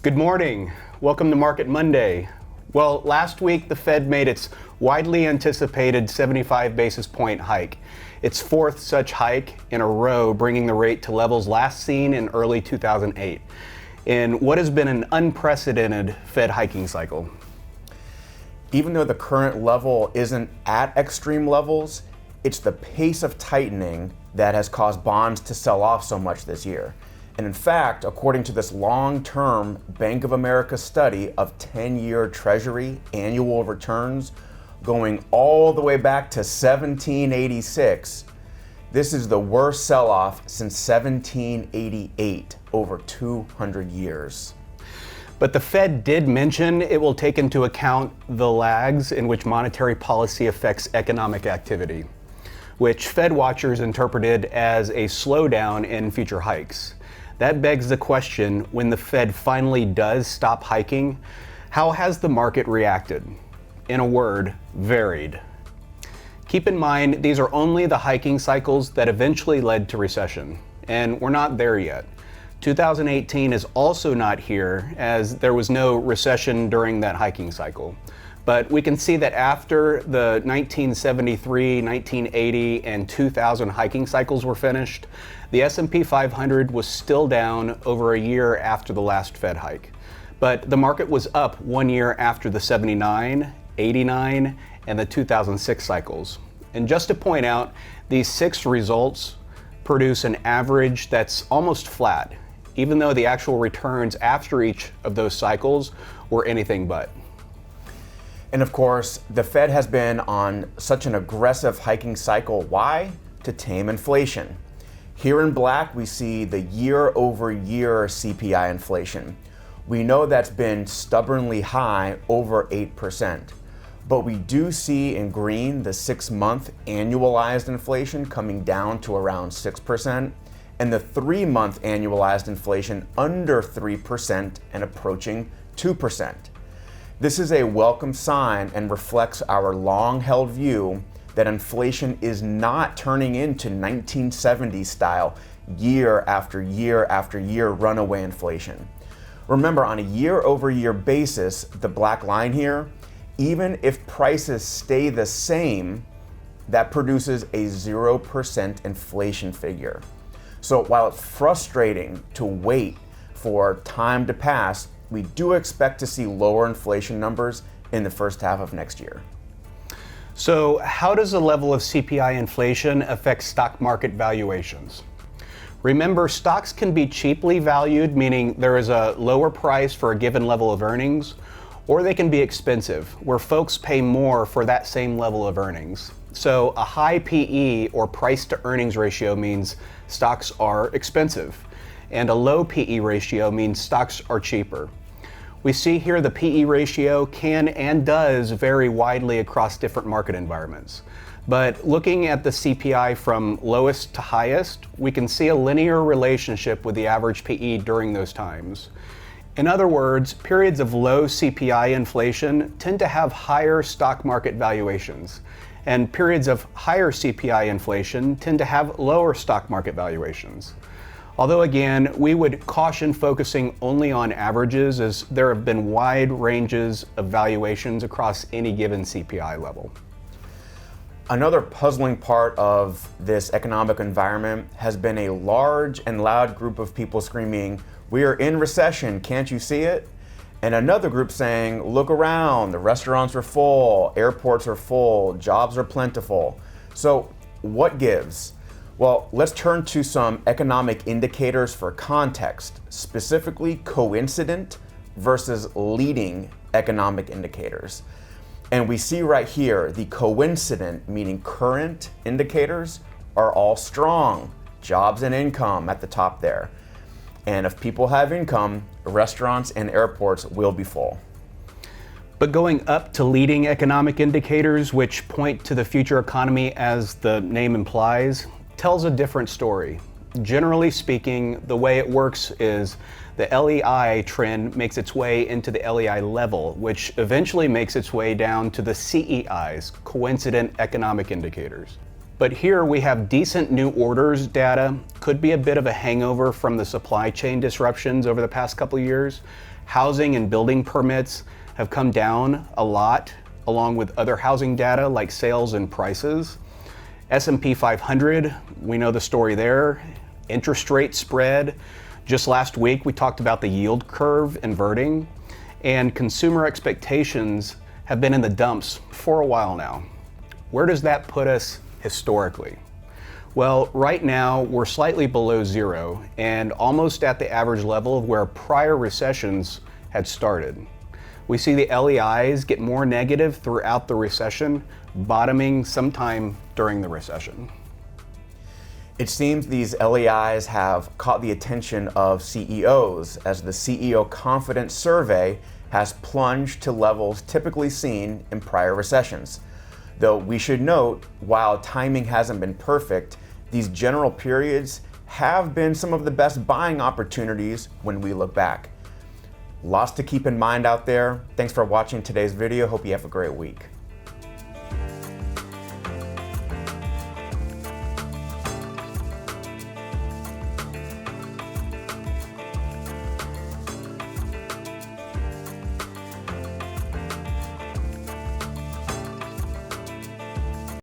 Good morning. Welcome to Market Monday. Well, last week the Fed made its widely anticipated 75 basis point hike. Its fourth such hike in a row, bringing the rate to levels last seen in early 2008, in what has been an unprecedented Fed hiking cycle. Even though the current level isn't at extreme levels, it's the pace of tightening that has caused bonds to sell off so much this year. And in fact, according to this long-term Bank of America study of 10-year Treasury annual returns going all the way back to 1786, this is the worst sell-off since 1788, over 200 years. But the Fed did mention it will take into account the lags in which monetary policy affects economic activity, which Fed watchers interpreted as a slowdown in future hikes. That begs the question, when the Fed finally does stop hiking, how has the market reacted? In a word, varied. Keep in mind, these are only the hiking cycles that eventually led to recession, and we're not there yet. 2018 is also not here, as there was no recession during that hiking cycle. But we can see that after the 1973, 1980, and 2000 hiking cycles were finished, the S&P 500 was still down over a year after the last Fed hike. But the market was up 1 year after the 79, 89, and the 2006 cycles. And just to point out, these 6 results produce an average that's almost flat, even though the actual returns after each of those cycles were anything but. And of course, the Fed has been on such an aggressive hiking cycle. Why? To tame inflation. Here in black, we see the year-over-year CPI inflation. We know that's been stubbornly high, over 8%. But we do see in green the 6-month annualized inflation coming down to around 6%, and the 3-month annualized inflation under 3% and approaching 2%. This is a welcome sign and reflects our long-held view that inflation is not turning into 1970s style year after year after year runaway inflation. Remember, on a year-over-year basis, the black line here, even if prices stay the same, that produces a 0% inflation figure. So while it's frustrating to wait for time to pass, we do expect to see lower inflation numbers in the first half of next year. So how does the level of CPI inflation affect stock market valuations? Remember, stocks can be cheaply valued, meaning there is a lower price for a given level of earnings, or they can be expensive, where folks pay more for that same level of earnings. So a high PE, or price to earnings ratio, means stocks are expensive, and a low PE ratio means stocks are cheaper. We see here the PE ratio can and does vary widely across different market environments. But looking at the CPI from lowest to highest, we can see a linear relationship with the average PE during those times. In other words, periods of low CPI inflation tend to have higher stock market valuations, and periods of higher CPI inflation tend to have lower stock market valuations. Although again, we would caution focusing only on averages, as there have been wide ranges of valuations across any given CPI level. Another puzzling part of this economic environment has been a large and loud group of people screaming, "We are in recession, can't you see it?" And another group saying, "Look around, the restaurants are full, airports are full, jobs are plentiful." So what gives? Well, let's turn to some economic indicators for context, specifically coincident versus leading economic indicators. And we see right here, the coincident, meaning current indicators, are all strong. Jobs and income at the top there. And if people have income, restaurants and airports will be full. But going up to leading economic indicators, which point to the future economy as the name implies, tells a different story. Generally speaking, the way it works is the LEI trend makes its way into the LEI level, which eventually makes its way down to the CEIs, coincident economic indicators. But here we have decent new orders data, could be a bit of a hangover from the supply chain disruptions over the past couple of years. Housing and building permits have come down a lot, along with other housing data like sales and prices. S&P 500, we know the story there. Interest rate spread. Just last week, we talked about the yield curve inverting, and consumer expectations have been in the dumps for a while now. Where does that put us historically? Well, right now, we're slightly below zero and almost at the average level of where prior recessions had started. We see the LEIs get more negative throughout the recession, bottoming sometime during the recession. It seems these LEIs have caught the attention of CEOs as the CEO Confidence Survey has plunged to levels typically seen in prior recessions. Though we should note, while timing hasn't been perfect, these general periods have been some of the best buying opportunities when we look back. Lots to keep in mind out there. Thanks for watching today's video. Hope you have a great week.